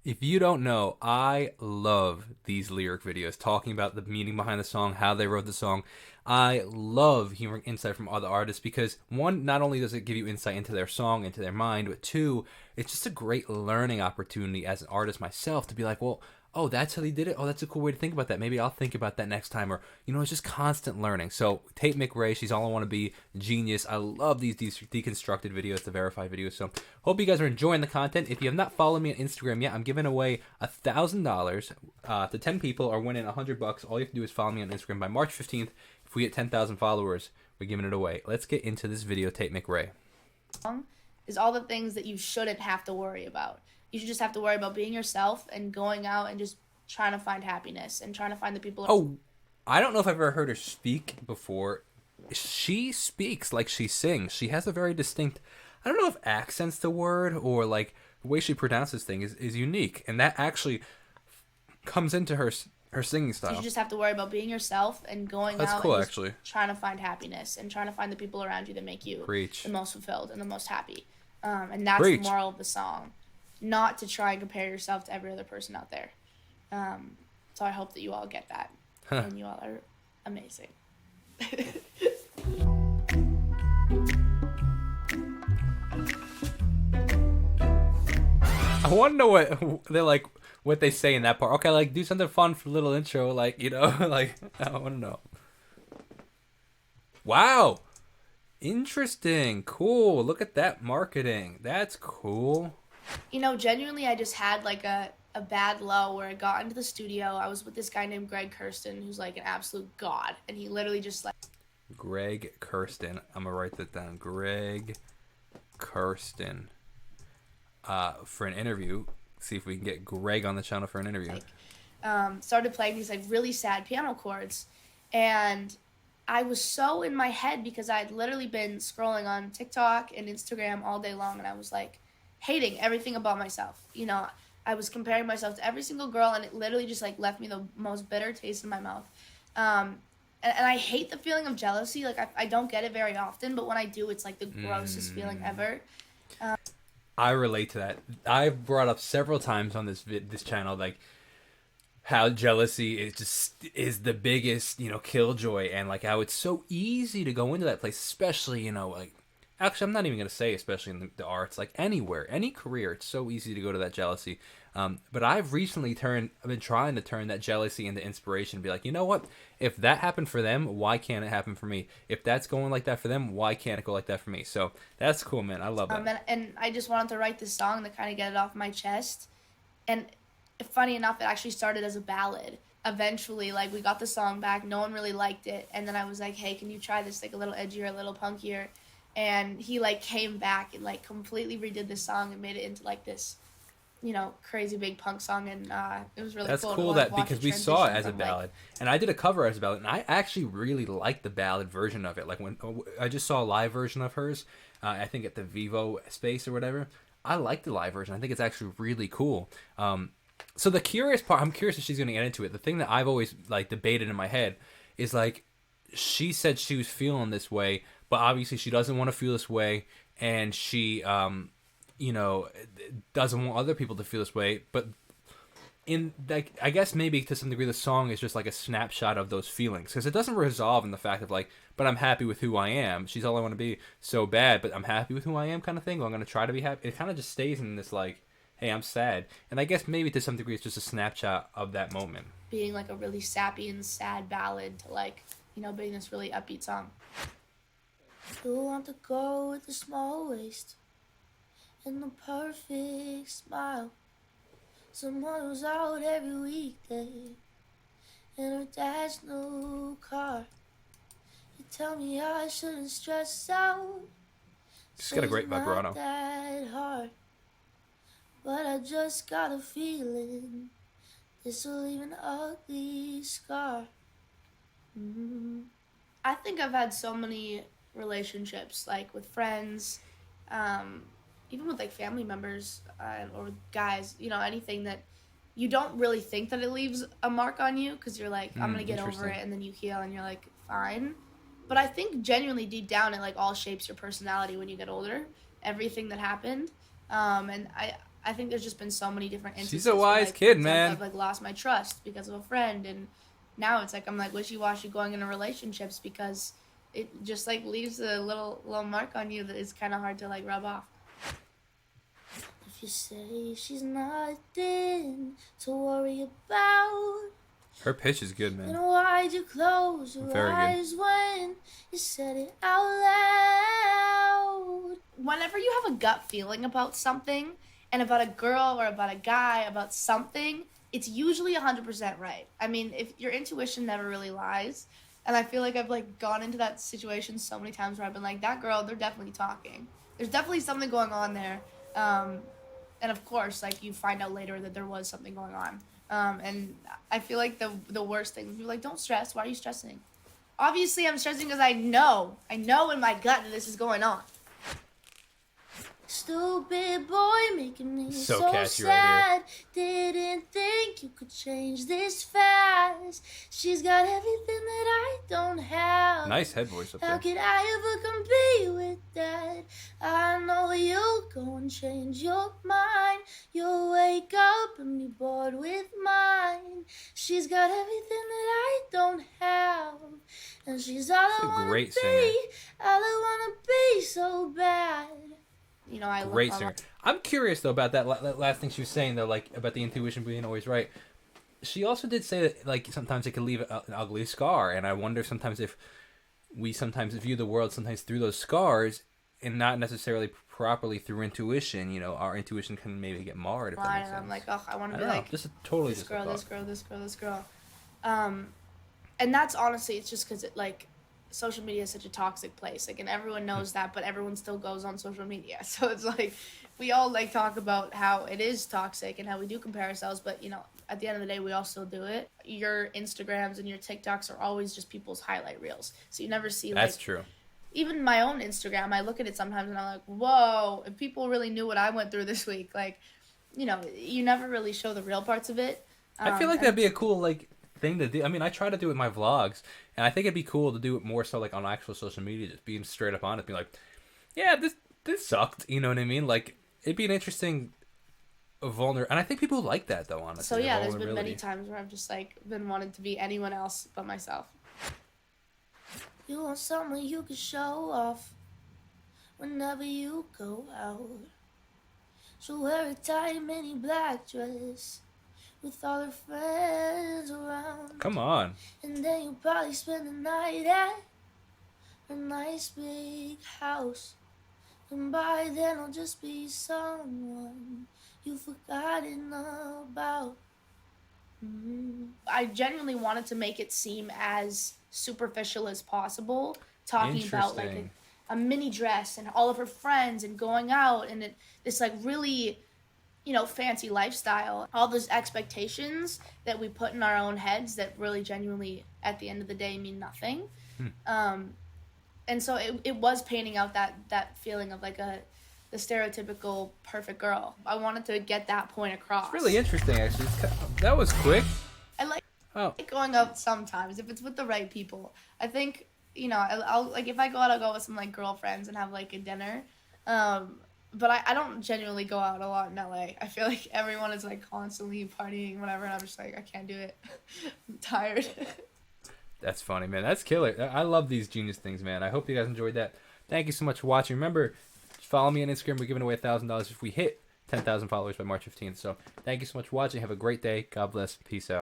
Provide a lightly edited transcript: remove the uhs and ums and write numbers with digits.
If you don't know, I love these lyric videos talking about the meaning behind the song, how they wrote the song. I love hearing insight from other artists because one, not only does it give you insight into their song, into their mind, but two, it's just a great learning opportunity as an artist myself to be like, well, oh, that's how they did it. Oh, that's a cool way to think about that. Maybe I'll think about that next time. Or, it's just constant learning. So, Tate McRae, she's all I want to be. Genius. I love these deconstructed videos, the verified videos. So, hope you guys are enjoying the content. If you have not followed me on Instagram yet, I'm giving away $1,000 to 10 people or winning $100. All you have to do is follow me on Instagram by March 15th. If we get 10,000 followers, we're giving it away. Let's get into this video, Tate McRae. Is all the things that you shouldn't have to worry about. You should just have to worry about being yourself and going out and just trying to find happiness and trying to find the people. Oh, I don't know if I've ever heard her speak before. She speaks like she sings. She has a very distinct, I don't know if accent's the word or like the way she pronounces things is unique. And that actually comes into her singing style. You just have to worry about being yourself and going That's out cool, and actually. trying to find happiness and trying to find the people around you that make you Preach. the most fulfilled and the most happy. And that's Preach. the moral of the song. Not to try and compare yourself to every other person out there. So I hope that you all get that. And you all are amazing. I want to know what they say in that part. Okay, like do something fun for a little intro, like like I want to know. Wow, interesting, cool. Look at that marketing. That's cool. Genuinely, I just had like a bad low where I got into the studio. I was with this guy named Greg Kirsten, who's like an absolute god, and he literally just like Greg Kirsten. I'm gonna write that down. Greg Kirsten. For an interview. See if we can get Greg on the channel for an interview. Started playing these like really sad piano chords, and I was so in my head because I had literally been scrolling on TikTok and Instagram all day long, and I was like hating everything about myself. I was comparing myself to every single girl, and it literally just like left me the most bitter taste in my mouth. And I hate the feeling of jealousy. Like I don't get it very often, but when I do, it's like the grossest feeling ever. I relate to that. I've brought up several times on this channel like how jealousy is the biggest killjoy, and like how it's so easy to go into that place, especially like. Actually, I'm not even going to say especially in the arts, like anywhere, any career, it's so easy to go to that jealousy. But I've been trying to turn that jealousy into inspiration, be like, you know what? If that happened for them, why can't it happen for me? If that's going like that for them, why can't it go like that for me? So that's cool, man. I love that. And I just wanted to write this song to kind of get it off my chest. And funny enough, it actually started as a ballad. Eventually, like, we got the song back. No one really liked it. And then I was like, hey, can you try this like a little edgier, a little punkier? And he like came back and like completely redid the song and made it into like this, crazy big punk song, and it was really That's cool. cool that because we saw it as a ballad, and I did a cover as a ballad, and I actually really liked the ballad version of it. Like when I just saw a live version of hers, I think at the Vivo space or whatever. I like the live version. I think it's actually really cool. So the curious part, I'm curious if she's going to get into it. The thing that I've always like debated in my head is like, she said she was feeling this way, but obviously she doesn't want to feel this way, and she, doesn't want other people to feel this way. But in like, I guess maybe to some degree, the song is just like a snapshot of those feelings, because it doesn't resolve in the fact of like, but I'm happy with who I am. She's all I want to be so bad, but I'm happy with who I am kind of thing. Well, I'm going to try to be happy. It kind of just stays in this like, hey, I'm sad. And I guess maybe to some degree it's just a snapshot of that moment. Being like a really sappy and sad ballad to like, being this really upbeat song. You want to go with the small waist and the perfect smile. Someone who's out every weekday in her dad's new car. You tell me I shouldn't stress out. She's got a great vibrato. Not that hard. But I just got a feeling this will leave an ugly scar. I think I've had so many relationships, like with friends, even with like family members or with guys, anything that you don't really think that it leaves a mark on you, because you're like, I'm going to get over it, and then you heal and you're like, fine. But I think genuinely deep down it like all shapes your personality when you get older, everything that happened. And I think there's just been so many different instances. She's a wise where, kid, for example, man. I've like lost my trust because of a friend, and now it's like I'm like wishy-washy going into relationships because it just like leaves a little mark on you that is kind of hard to like rub off. If you say she's nothing to worry about, Her pitch is good, then man. why'd you close your Very good. eyes when you said it out loud? Whenever you have a gut feeling about something, and about a girl or about a guy, about something, it's usually 100% right. I mean, if your intuition never really lies, and I feel like I've like gone into that situation so many times where I've been like, that girl, they're definitely talking. There's definitely something going on there. And of course, like you find out later that there was something going on. And I feel like the worst thing, you're like, don't stress. Why are you stressing? Obviously, I'm stressing because I know in my gut that this is going on. Stupid boy making me So so catchy sad. right Didn't think you could change this fast. She's got everything that I don't have. Nice head voice up How there. could I ever compete with that? I know you'll go and change your mind. You'll wake up and be bored with mine. She's got everything that I don't have. And she's all She's a I wanna great be. singer. All I wanna be so bad. You know, I Great look singer. I'm curious though about that last thing she was saying though, like about the intuition being always right. She also did say that like sometimes it can leave an ugly scar, and I wonder sometimes if we sometimes view the world sometimes through those scars and not necessarily properly through intuition. You know, our intuition can maybe get marred. If that makes sense. I'm like, oh, I want to I be don't know. like Just totally this just girl, a thought. this girl. And that's honestly, it's just because it like social media is such a toxic place, like, and everyone knows that, but everyone still goes on social media. So it's like we all like talk about how it is toxic and how we do compare ourselves, but you know, at the end of the day, we all still do it. Your Instagrams and your TikToks are always just people's highlight reels, so you never see like. That's true. Even my own Instagram, I look at it sometimes and I'm like, whoa, if people really knew what I went through this week, like, you know, you never really show the real parts of it. I feel like that'd be a cool like thing to do. I mean, I try to do it with my vlogs, and I think it'd be cool to do it more so like on actual social media, just being straight up honest, being like, yeah, this sucked. You know what I mean? Like it'd be an interesting vulnerable, and I think people like that though. Honestly, So the yeah, there's been vulnerability. many times where I've just like been wanting to be anyone else but myself. You want someone you can show off whenever you go out. So wear a tight mini black dress with all her friends around. Come on. And then you'll probably spend the night at a nice big house. And by then I'll just be someone you've forgotten about. I genuinely wanted to make it seem as superficial as possible, talking about like Interesting. a mini dress and all of her friends and going out and this like really, you know, fancy lifestyle. All those expectations that we put in our own heads that really genuinely at the end of the day mean nothing. And so it was painting out that feeling of like the stereotypical perfect girl. I wanted to get that point across. It's really interesting, actually. That was quick. I like Oh, going out sometimes if it's with the right people. I think, you know, I'll like if I go out, I'll go with some like girlfriends and have like a dinner. But I don't genuinely go out a lot in LA. I feel like everyone is like constantly partying, whatever, and I'm just like, I can't do it. I'm tired. that's funny, man. That's killer. I love these genius things, man. I hope you guys enjoyed that. Thank you so much for watching. Remember, follow me on Instagram. We're giving away $1,000 if we hit 10,000 followers by March 15th. So thank you so much for watching. Have a great day. God bless. Peace out.